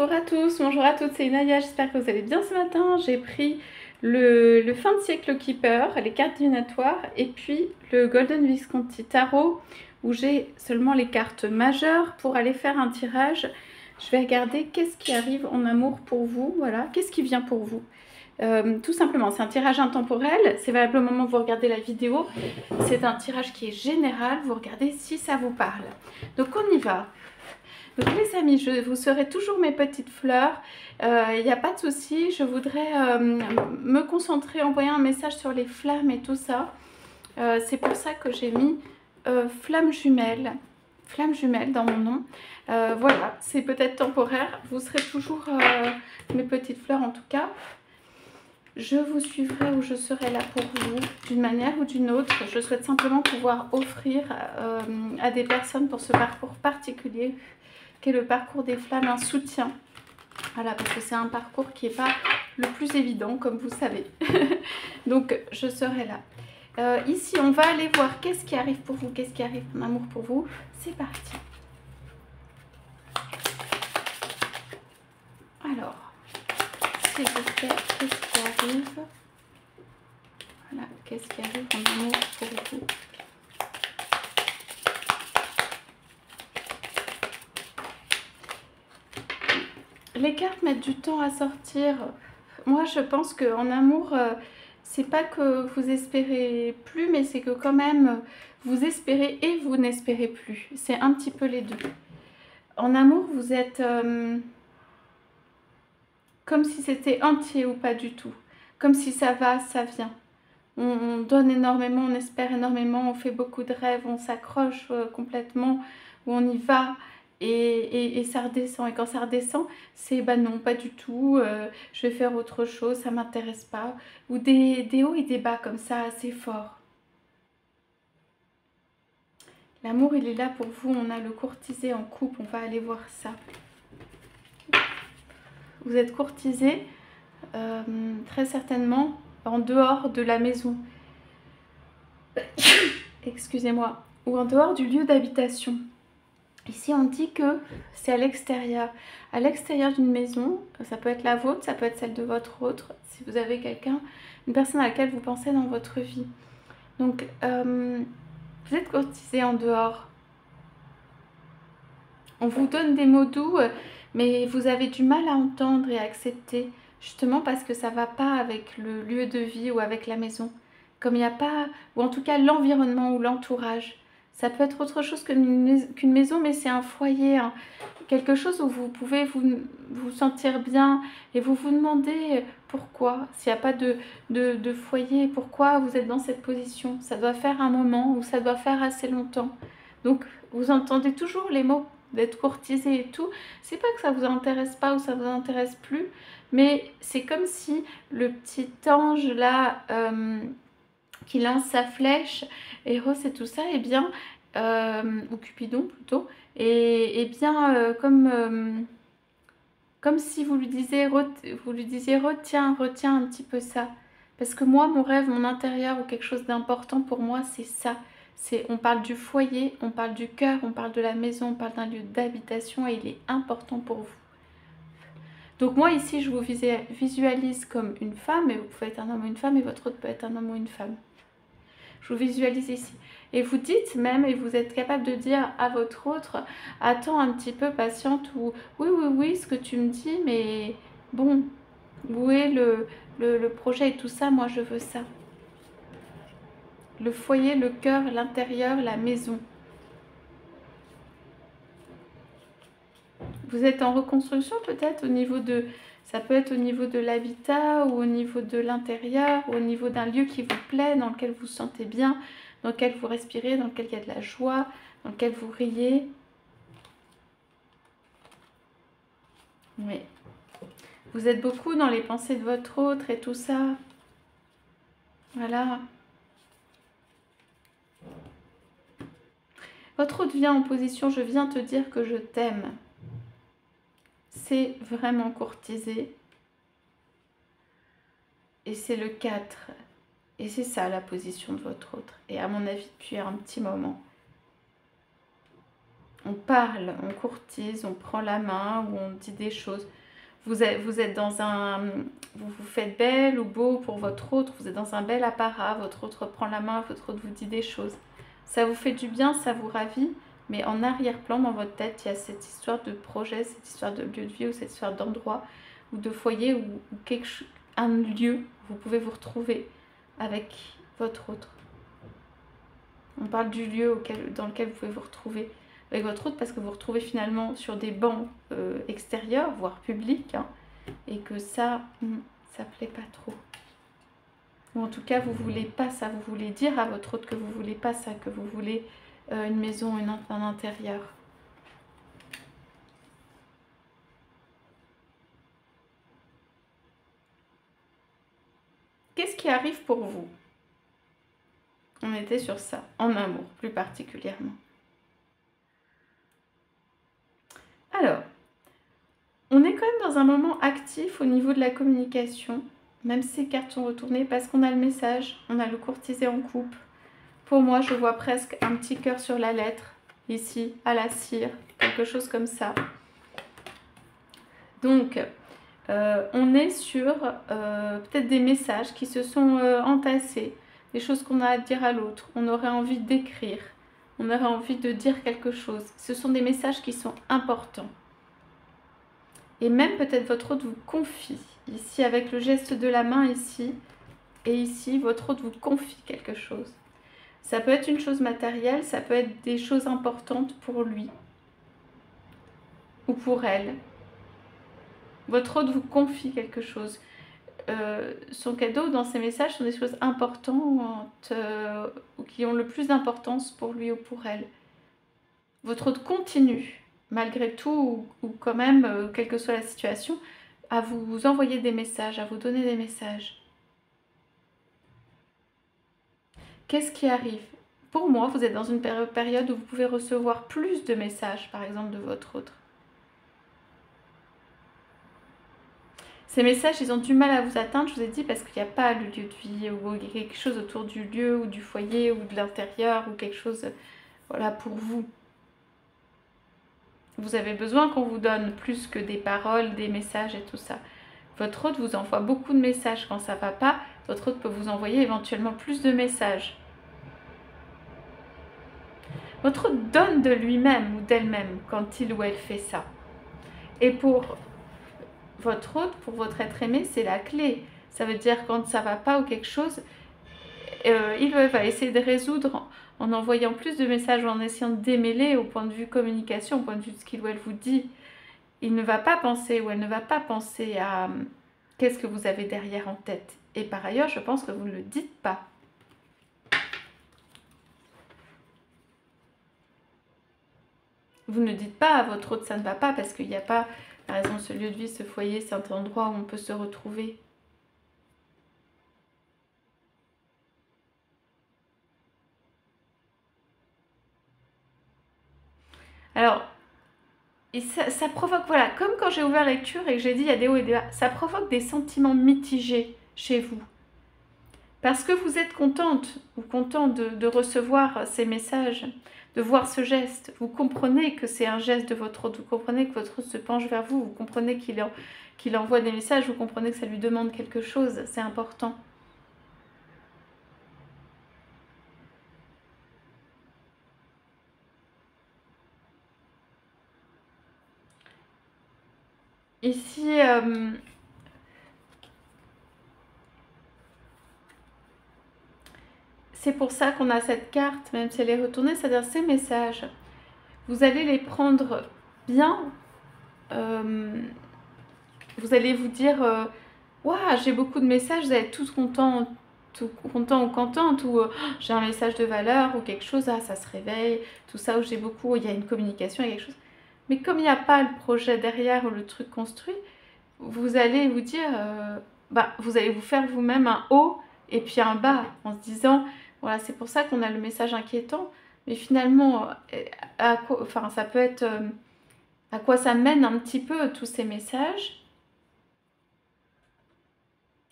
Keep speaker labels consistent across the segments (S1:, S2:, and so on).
S1: bonjour à tous, bonjour à toutes, c'est Inaya, j'espère que vous allez bien ce matin. J'ai pris le fin de siècle Keeper, les cartes divinatoires, et puis le Golden Visconti Tarot, où j'ai seulement les cartes majeures pour aller faire un tirage. Je vais regarder qu'est-ce qui arrive en amour pour vous, voilà, qu'est-ce qui vient pour vous. Tout simplement, c'est un tirage intemporel, c'est valable au moment où vous regardez la vidéo. C'est un tirage qui est général, vous regardez si ça vous parle. Donc on y va. Donc les amis, vous serez toujours mes petites fleurs, il n'y a pas de souci. Je voudrais me concentrer, envoyer un message sur les flammes et tout ça. C'est pour ça que j'ai mis flamme jumelle dans mon nom. Voilà, c'est peut-être temporaire, vous serez toujours mes petites fleurs en tout cas. Je vous suivrai ou je serai là pour vous d'une manière ou d'une autre. Je souhaite simplement pouvoir offrir à des personnes pour ce parcours particulier qu'est le parcours des flammes, un soutien. Voilà, parce que c'est un parcours qui n'est pas le plus évident, comme vous savez. Donc, je serai là. Ici, on va aller voir qu'est-ce qui arrive pour vous, qu'est-ce qui arrive en amour pour vous. C'est parti. Alors, s'il vous plaît, qu'est-ce qui arrive? Voilà, qu'est-ce qui arrive en amour pour vous? Les cartes mettent du temps à sortir. Moi, je pense qu'en amour, c'est pas que vous espérez plus, mais c'est que quand même, vous espérez et vous n'espérez plus. C'est un petit peu les deux. En amour, vous êtes comme si c'était entier ou pas du tout. Comme si ça va, ça vient. On donne énormément, on espère énormément, on fait beaucoup de rêves, on s'accroche complètement, où on y va. Et ça redescend. Et quand ça redescend, c'est bah non, pas du tout, je vais faire autre chose, ça m'intéresse pas. Ou des hauts et des bas comme ça, assez forts. L'amour, il est là pour vous. On a le courtisé en couple, on va aller voir ça. Vous êtes courtisé, très certainement, en dehors de la maison. Excusez-moi. Ou en dehors du lieu d'habitation. Ici, on dit que c'est à l'extérieur. À l'extérieur d'une maison, ça peut être la vôtre, ça peut être celle de votre autre, si vous avez quelqu'un, une personne à laquelle vous pensez dans votre vie. Donc, vous êtes courtisé en dehors. On vous donne des mots doux, mais vous avez du mal à entendre et à accepter, justement parce que ça ne va pas avec le lieu de vie ou avec la maison. Comme il n'y a pas, ou en tout cas l'environnement ou l'entourage. Ça peut être autre chose qu'une maison, mais c'est un foyer, hein. Quelque chose où vous pouvez vous sentir bien et vous vous demandez pourquoi, s'il n'y a pas de foyer, pourquoi vous êtes dans cette position. Ça doit faire un moment ou ça doit faire assez longtemps. Donc, vous entendez toujours les mots d'être courtisé et tout. C'est pas que ça vous intéresse pas ou ça vous intéresse plus, mais c'est comme si le petit ange là qui lance sa flèche, Eros et tout ça, et bien, ou Cupidon plutôt, et bien comme si vous lui disiez retiens un petit peu ça. Parce que moi, mon rêve, mon intérieur ou quelque chose d'important pour moi, c'est ça. On parle du foyer, on parle du cœur, on parle de la maison, on parle d'un lieu d'habitation et il est important pour vous. Donc moi ici, je vous visualise comme une femme, et vous pouvez être un homme ou une femme, et votre autre peut être un homme ou une femme. Je vous visualise ici. Et vous dites même, et vous êtes capable de dire à votre autre, attends un petit peu, patiente, ou oui, ce que tu me dis, mais bon, où est le projet et tout ça, moi je veux ça. Le foyer, le cœur, l'intérieur, la maison. Vous êtes en reconstruction peut-être au niveau de... Ça peut être au niveau de l'habitat ou au niveau de l'intérieur, ou au niveau d'un lieu qui vous plaît, dans lequel vous vous sentez bien, dans lequel vous respirez, dans lequel il y a de la joie, dans lequel vous riez. Oui. Vous êtes beaucoup dans les pensées de votre autre et tout ça. Voilà. Votre autre vient en position, je viens te dire que je t'aime. C'est vraiment courtisé. Et c'est le 4. Et c'est ça la position de votre autre. Et à mon avis, depuis un petit moment. on parle, on courtise, on prend la main ou on dit des choses. Vous êtes dans un... Vous vous faites belle ou beau pour votre autre, vous êtes dans un bel apparat, votre autre prend la main, votre autre vous dit des choses. Ça vous fait du bien, ça vous ravit, mais en arrière-plan, dans votre tête, il y a cette histoire de projet, cette histoire de lieu de vie ou cette histoire d'endroit ou de foyer ou un lieu où vous pouvez vous retrouver avec votre autre. On parle du lieu dans lequel vous pouvez vous retrouver avec votre autre parce que vous vous retrouvez finalement sur des bancs extérieurs, voire publics, hein, et que ça plaît pas trop. Ou en tout cas, vous voulez pas ça, vous voulez dire à votre autre que vous voulez pas ça, que vous voulez une maison, un intérieur. Qu'est-ce qui arrive pour vous? On était sur ça, en amour plus particulièrement. Alors, on est quand même dans un moment actif au niveau de la communication, même si ces cartes sont retournées, parce qu'on a le message, on a le courtisé en couple. Pour moi, je vois presque un petit cœur sur la lettre, ici, à la cire, quelque chose comme ça. Donc, on est sur peut-être des messages qui se sont entassés, des choses qu'on a à dire à l'autre, on aurait envie d'écrire, on aurait envie de dire quelque chose. Ce sont des messages qui sont importants. Et même peut-être votre autre vous confie, ici avec le geste de la main ici, et ici votre autre vous confie quelque chose. Ça peut être une chose matérielle, ça peut être des choses importantes pour lui ou pour elle. Votre autre vous confie quelque chose. Son cadeau dans ces messages sont des choses importantes ou qui ont le plus d'importance pour lui ou pour elle. Votre autre continue, malgré tout ou quand même, quelle que soit la situation, à vous envoyer des messages, à vous donner des messages. Qu'est-ce qui arrive? Pour moi, vous êtes dans une période où vous pouvez recevoir plus de messages, par exemple, de votre autre. Ces messages, ils ont du mal à vous atteindre, je vous ai dit, parce qu'il n'y a pas le lieu de vie, ou il y a quelque chose autour du lieu, ou du foyer, ou de l'intérieur, ou quelque chose, voilà, pour vous. Vous avez besoin qu'on vous donne plus que des paroles, des messages et tout ça. Votre autre vous envoie beaucoup de messages quand ça ne va pas. Votre autre peut vous envoyer éventuellement plus de messages. Votre autre donne de lui-même ou d'elle-même quand il ou elle fait ça. Et pour votre autre, pour votre être aimé, c'est la clé. Ça veut dire quand ça ne va pas ou quelque chose, il va essayer de résoudre en envoyant plus de messages ou en essayant de démêler au point de vue communication, au point de vue de ce qu'il ou elle vous dit. Il ne va pas penser ou elle ne va pas penser à qu'est-ce que vous avez derrière en tête. Et par ailleurs, je pense que vous ne le dites pas. Vous ne dites pas à votre autre ça ne va pas parce qu'il n'y a pas, par exemple, ce lieu de vie, ce foyer, cet endroit où on peut se retrouver. Alors, ça provoque, voilà, comme quand j'ai ouvert la lecture et que j'ai dit il y a des hauts et des bas, ça provoque des sentiments mitigés chez vous. Parce que vous êtes contente ou content de recevoir ces messages, de voir ce geste. Vous comprenez que c'est un geste de votre autre, vous comprenez que votre autre se penche vers vous, vous comprenez qu'il envoie des messages, vous comprenez que ça lui demande quelque chose, c'est important. Ici, c'est pour ça qu'on a cette carte, même si elle est retournée, c'est-à-dire ces messages. Vous allez les prendre bien. Vous allez vous dire, waouh, j'ai beaucoup de messages, vous allez être tous contents ou contente, ou j'ai un message de valeur ou quelque chose, ah, ça se réveille, tout ça, où j'ai beaucoup, il y a une communication, il y a quelque chose. Mais comme il n'y a pas le projet derrière ou le truc construit, vous allez vous dire, vous allez vous faire vous-même un haut et puis un bas en se disant, voilà, c'est pour ça qu'on a le message inquiétant, mais finalement, ça peut être à quoi ça mène un petit peu tous ces messages.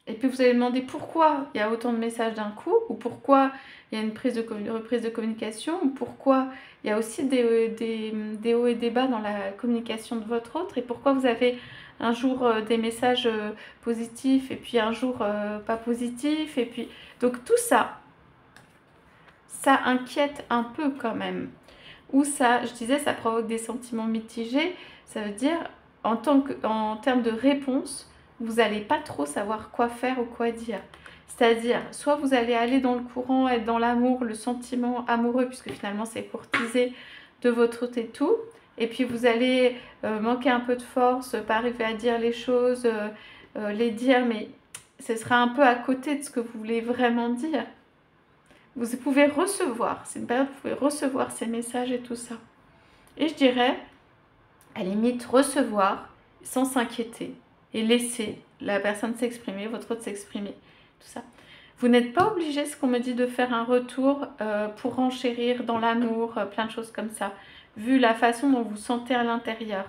S1: Et puis vous allez demander pourquoi il y a autant de messages d'un coup, ou pourquoi il y a une reprise de communication, ou pourquoi il y a aussi des hauts et des bas dans la communication de votre autre, et pourquoi vous avez un jour des messages positifs, et puis un jour pas positifs, et puis... Donc tout ça, ça inquiète un peu quand même. Ou ça, je disais, ça provoque des sentiments mitigés, ça veut dire, en termes de réponse, vous n'allez pas trop savoir quoi faire ou quoi dire. C'est-à-dire, soit vous allez aller dans le courant, être dans l'amour, le sentiment amoureux, puisque finalement c'est courtisé de votre hôte et tout, et puis vous allez manquer un peu de force, pas arriver à dire les choses, les dire, mais ce sera un peu à côté de ce que vous voulez vraiment dire. Vous pouvez recevoir, c'est une période où vous pouvez recevoir ces messages et tout ça. Et je dirais, à la limite, recevoir sans s'inquiéter et laisser la personne s'exprimer, votre autre s'exprimer, tout ça. Vous n'êtes pas obligé, ce qu'on me dit, de faire un retour pour renchérir dans l'amour, plein de choses comme ça, vu la façon dont vous sentez à l'intérieur.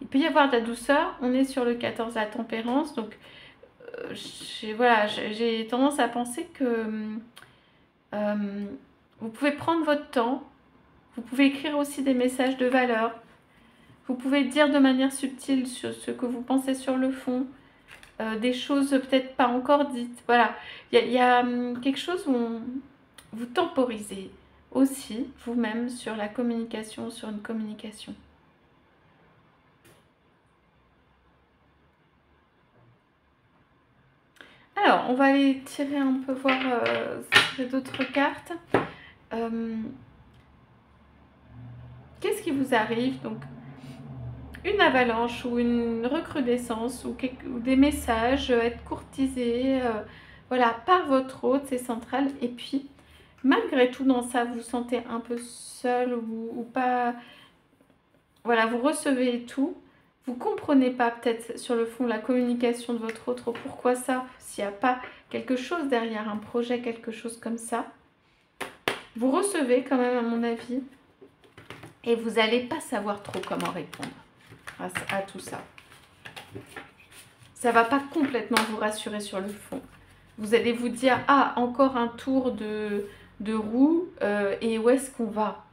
S1: Il peut y avoir de la douceur, on est sur le 14, la tempérance, donc j'ai tendance à penser que vous pouvez prendre votre temps, vous pouvez écrire aussi des messages de valeur, vous pouvez dire de manière subtile sur ce que vous pensez sur le fond, des choses peut-être pas encore dites. Voilà, il y a quelque chose où vous temporisez aussi vous-même sur la communication, sur une communication. Alors, on va aller tirer un peu, voir d'autres cartes. Qu'est-ce qui vous arrive? Donc, une avalanche ou une recrudescence ou des messages, être courtisé, voilà, par votre hôte, c'est central. Et puis, malgré tout, dans ça, vous vous sentez un peu seul ou pas. Voilà, vous recevez tout. Vous comprenez pas peut-être sur le fond la communication de votre autre, pourquoi ça, s'il n'y a pas quelque chose derrière, un projet, quelque chose comme ça. Vous recevez quand même, à mon avis, et vous n'allez pas savoir trop comment répondre à tout ça. Ça ne va pas complètement vous rassurer sur le fond. Vous allez vous dire, ah, encore un tour de roue, et où est-ce qu'on va?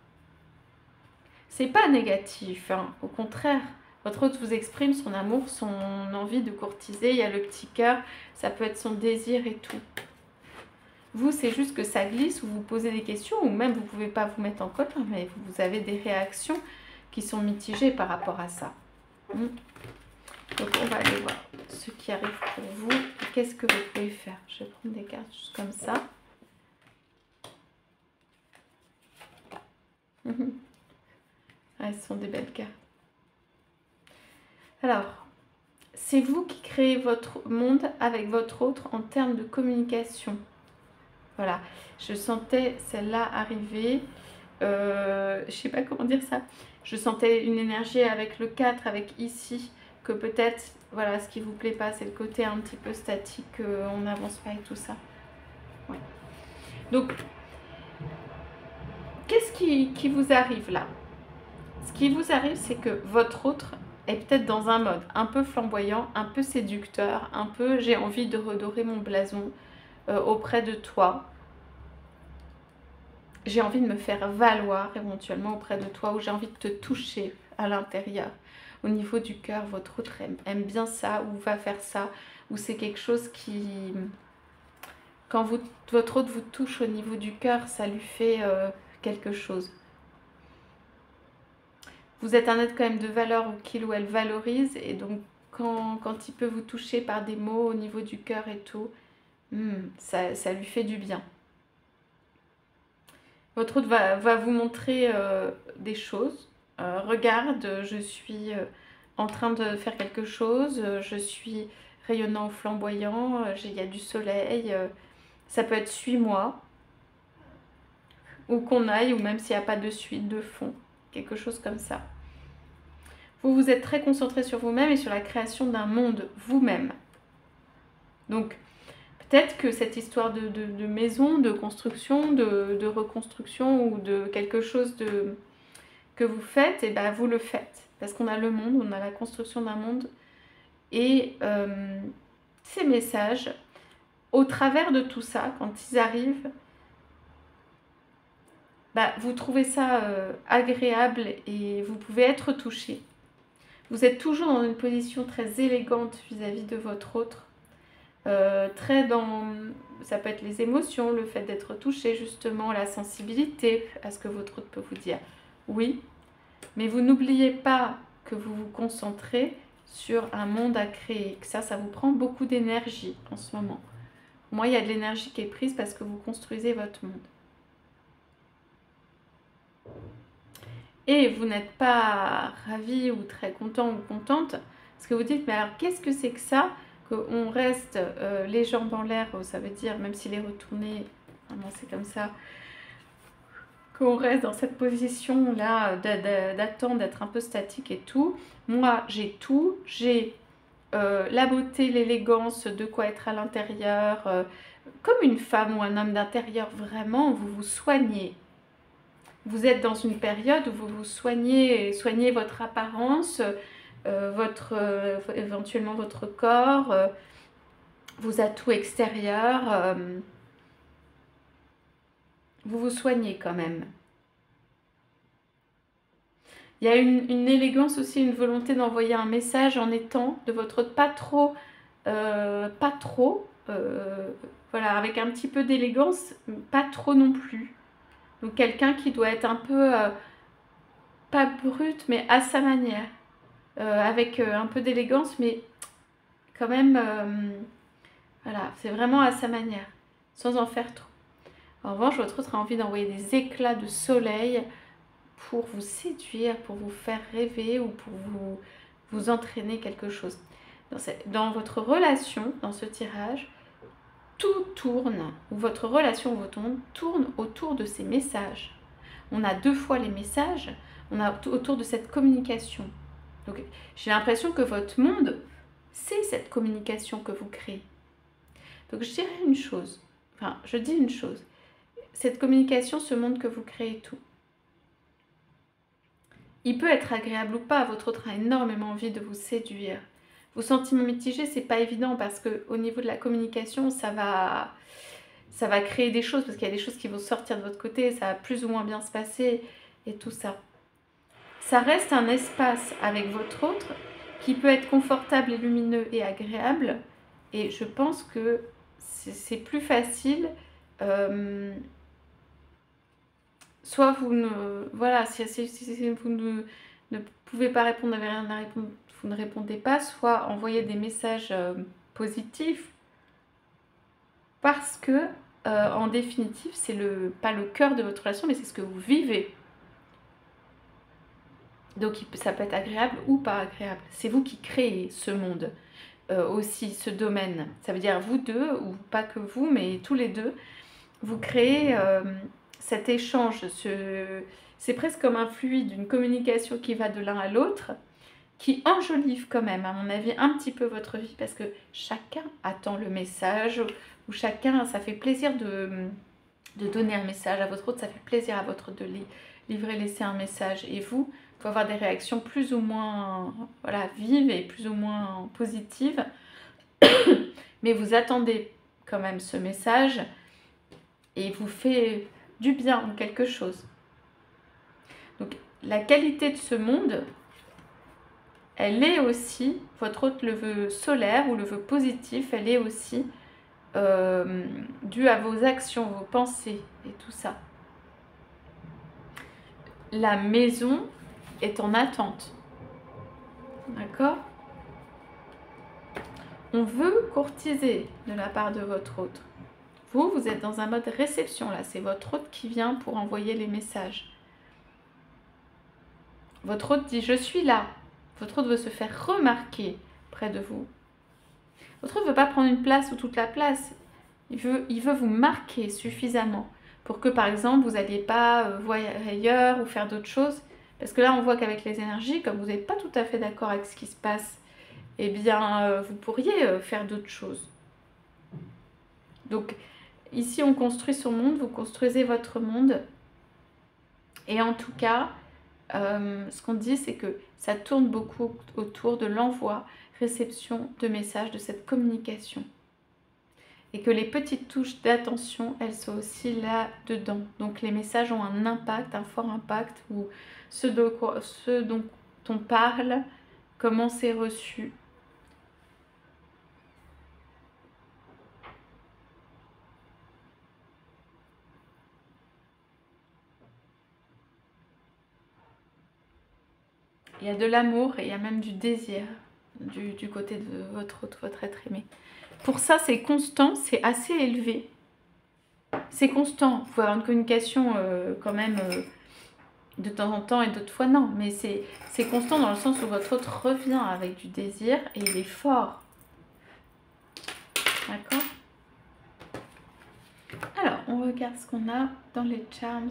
S1: C'est pas négatif, hein. Au contraire, votre hôte vous exprime son amour, son envie de courtiser, il y a le petit cœur, ça peut être son désir et tout. Vous, c'est juste que ça glisse, ou vous posez des questions, ou même vous ne pouvez pas vous mettre en colère, mais vous avez des réactions qui sont mitigées par rapport à ça. Donc on va aller voir ce qui arrive pour vous et qu'est-ce que vous pouvez faire. Je vais prendre des cartes juste comme ça. Ah, ce sont des belles cartes. Alors, c'est vous qui créez votre monde avec votre autre en termes de communication. Voilà, je sentais celle-là arriver. Je ne sais pas comment dire ça. Je sentais une énergie avec le 4, avec ici, que peut-être, voilà, ce qui vous plaît pas, c'est le côté un petit peu statique, on n'avance pas et tout ça. Ouais. Donc, qu'est-ce qui vous arrive là? Ce qui vous arrive, c'est que votre autre est peut-être dans un mode un peu flamboyant, un peu séducteur, un peu j'ai envie de redorer mon blason auprès de toi. J'ai envie de me faire valoir éventuellement auprès de toi, ou j'ai envie de te toucher à l'intérieur. Au niveau du cœur, votre autre aime bien ça, ou va faire ça, ou c'est quelque chose qui... Quand votre autre vous touche au niveau du cœur, ça lui fait quelque chose. Vous êtes un être quand même de valeur qu'il ou elle valorise, et donc quand il peut vous toucher par des mots au niveau du cœur et tout, ça lui fait du bien. Votre hôte va vous montrer des choses. Regarde, je suis en train de faire quelque chose, je suis rayonnant ou flamboyant, il y a du soleil, ça peut être suis-moi, ou qu'on aille, ou même s'il n'y a pas de suite, de fond, quelque chose comme ça. Vous êtes très concentré sur vous-même et sur la création d'un monde vous-même. Donc, peut-être que cette histoire de maison, de construction, de reconstruction, ou de quelque chose que vous faites, et ben vous le faites. Parce qu'on a le monde, on a la construction d'un monde. Et ces messages, au travers de tout ça, quand ils arrivent, bah, vous trouvez ça agréable et vous pouvez être touché. Vous êtes toujours dans une position très élégante vis-à-vis de votre autre. Très dans... Ça peut être les émotions, le fait d'être touché, justement, la sensibilité à ce que votre autre peut vous dire. Oui, mais vous n'oubliez pas que vous vous concentrez sur un monde à créer. Que ça vous prend beaucoup d'énergie en ce moment. Moi, il y a de l'énergie qui est prise parce que vous construisez votre monde. Et vous n'êtes pas ravi ou très content ou contente, parce que vous dites, mais alors qu'est-ce que c'est que ça, qu'on reste les jambes en l'air, ça veut dire, même s'il est retourné, vraiment c'est comme ça, qu'on reste dans cette position-là d'attendre, d'être un peu statique et tout. Moi, j'ai tout, j'ai la beauté, l'élégance, de quoi être à l'intérieur, comme une femme ou un homme d'intérieur, vraiment, vous vous soignez. Vous êtes dans une période où vous vous soignez votre apparence, éventuellement votre corps, vos atouts extérieurs. Vous vous soignez quand même. Il y a une élégance aussi, une volonté d'envoyer un message en étant de votre pas trop, voilà, avec un petit peu d'élégance, pas trop non plus. Donc quelqu'un qui doit être un peu, pas brut, mais à sa manière. Avec un peu d'élégance, mais quand même, voilà, c'est vraiment à sa manière, sans en faire trop. En revanche, votre autre a envie d'envoyer des éclats de soleil pour vous séduire, pour vous faire rêver ou pour vous entraîner quelque chose. Dans votre relation, dans ce tirage, tout tourne, ou votre relation ou votre monde tourne autour de ces messages. On a 2 fois les messages, on a autour de cette communication. Donc j'ai l'impression que votre monde, c'est cette communication que vous créez. Donc je dirais une chose, enfin je dis une chose, cette communication, ce monde que vous créez, tout. Il peut être agréable ou pas, votre autre a énormément envie de vous séduire. Vos sentiments mitigés, c'est pas évident parce que au niveau de la communication, ça va créer des choses, parce qu'il y a des choses qui vont sortir de votre côté, ça va plus ou moins bien se passer et tout ça. Ça reste un espace avec votre autre qui peut être confortable et lumineux et agréable. Et je pense que c'est plus facile. Soit vous ne... Voilà, si vous ne pouvez pas répondre, n'avez rien à répondre, vous ne répondez pas. Soit envoyer des messages positifs. Parce que, en définitive, c'est pas le cœur de votre relation, mais c'est ce que vous vivez. Donc ça peut être agréable ou pas agréable. C'est vous qui créez ce monde, aussi ce domaine. Ça veut dire vous deux, ou pas que vous, mais tous les deux, vous créez cet échange. C'est presque comme un fluide, une communication qui va de l'un à l'autre, qui enjolive quand même, à mon avis, un petit peu votre vie, parce que chacun attend le message, ou chacun, ça fait plaisir de donner un message à votre autre, ça fait plaisir à votre de livrer, laisser un message, et vous, il faut avoir des réactions plus ou moins voilà, vives et plus ou moins positives, mais vous attendez quand même ce message, et il vous fait du bien ou quelque chose. Donc la qualité de ce monde, elle est aussi, votre autre le vœu solaire ou le vœu positif, elle est aussi due à vos actions, vos pensées et tout ça. La maison est en attente. D'accord? On veut courtiser de la part de votre autre. Vous êtes dans un mode réception là, c'est votre autre qui vient pour envoyer les messages. Votre autre dit « je suis là ». Votre autre veut se faire remarquer près de vous. Votre autre ne veut pas prendre une place ou toute la place. Il veut vous marquer suffisamment pour que, par exemple, vous n'alliez pas voyager ailleurs ou faire d'autres choses. Parce que là, on voit qu'avec les énergies, comme vous n'êtes pas tout à fait d'accord avec ce qui se passe, eh bien, vous pourriez faire d'autres choses. Donc, ici, on construit son monde, vous construisez votre monde. Et en tout cas, ce qu'on dit, c'est que ça tourne beaucoup autour de l'envoi, réception de messages, de cette communication. et que les petites touches d'attention, elles soient aussi là-dedans. Donc les messages ont un impact, un fort impact, ou ce dont on parle, comment c'est reçu. Il y a de l'amour et il y a même du désir du côté de votre être aimé. Pour ça, c'est constant, c'est assez élevé. C'est constant. Vous pouvez avoir une communication quand même de temps en temps et d'autres fois non. Mais c'est constant dans le sens où votre autre revient avec du désir et il est fort. D'accord? Alors, on regarde ce qu'on a dans les charms.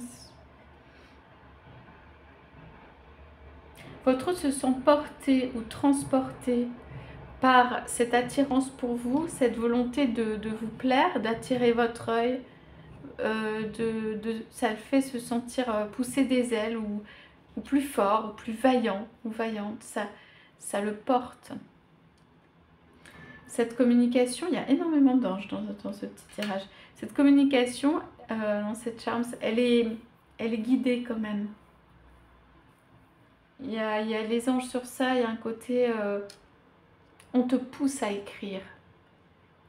S1: Votre autre se sent porté ou transporté par cette attirance pour vous, cette volonté de vous plaire, d'attirer votre œil, ça le fait se sentir pousser des ailes ou plus fort, ou plus vaillant ou vaillante, ça le porte. Cette communication, il y a énormément d'anges dans ce petit tirage. Cette communication, dans cette charms, elle est guidée quand même. Il y a les anges sur ça, il y a un côté... on te pousse à écrire.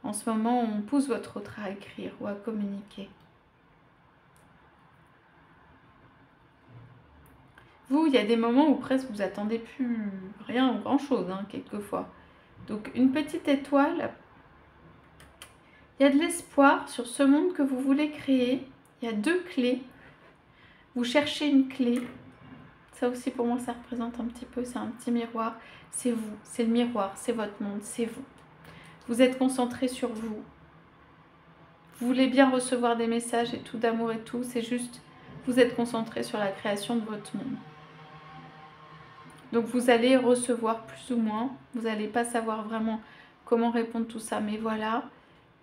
S1: En ce moment, on pousse votre autre à écrire ou à communiquer. Vous, il y a des moments où presque vous attendez plus rien ou grand-chose, hein, quelquefois. Donc, une petite étoile. Il y a de l'espoir sur ce monde que vous voulez créer. Il y a 2 clés. Vous cherchez une clé. Ça aussi, pour moi, ça représente un petit peu, c'est un petit miroir. C'est vous, c'est le miroir, c'est votre monde, c'est vous. Vous êtes concentré sur vous. Vous voulez bien recevoir des messages et tout, d'amour et tout. C'est juste, vous êtes concentré sur la création de votre monde. Donc, vous allez recevoir plus ou moins. Vous n'allez pas savoir vraiment comment répondre tout ça, mais voilà.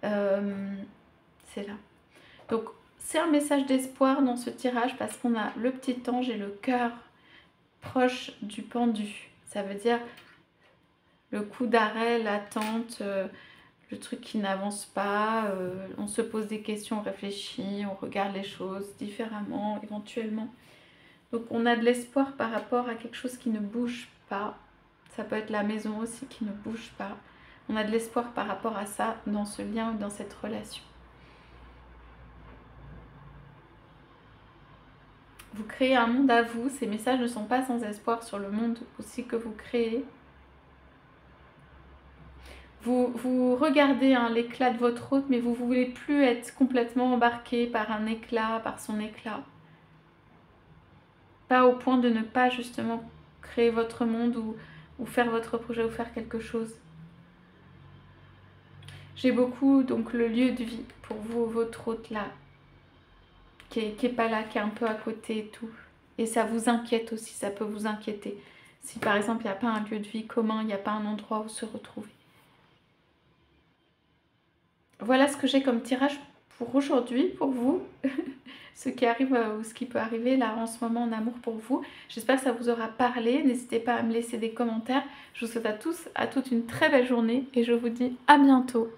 S1: C'est là. Donc, c'est un message d'espoir dans ce tirage parce qu'on a le petit ange et le cœur proche du pendu. Ça veut dire le coup d'arrêt, l'attente, le truc qui n'avance pas, on se pose des questions, on réfléchit, on regarde les choses différemment éventuellement. Donc on a de l'espoir par rapport à quelque chose qui ne bouge pas. Ça peut être la maison aussi qui ne bouge pas. On a de l'espoir par rapport à ça dans ce lien ou dans cette relation. Vous créez un monde à vous. Ces messages ne sont pas sans espoir sur le monde aussi que vous créez. Vous regardez l'éclat de votre autre, mais vous ne voulez plus être complètement embarqué par un éclat, par son éclat. Pas au point de ne pas justement créer votre monde ou faire votre projet ou faire quelque chose. J'ai beaucoup donc le lieu de vie pour vous, votre autre là, qui est pas là, qui est un peu à côté et tout. Et ça vous inquiète aussi, ça peut vous inquiéter. Si par exemple il n'y a pas un lieu de vie commun, il n'y a pas un endroit où se retrouver. Voilà ce que j'ai comme tirage pour aujourd'hui, pour vous. Ce qui arrive ou ce qui peut arriver là en ce moment en amour pour vous. J'espère que ça vous aura parlé. N'hésitez pas à me laisser des commentaires. Je vous souhaite à tous, à toutes une très belle journée et je vous dis à bientôt.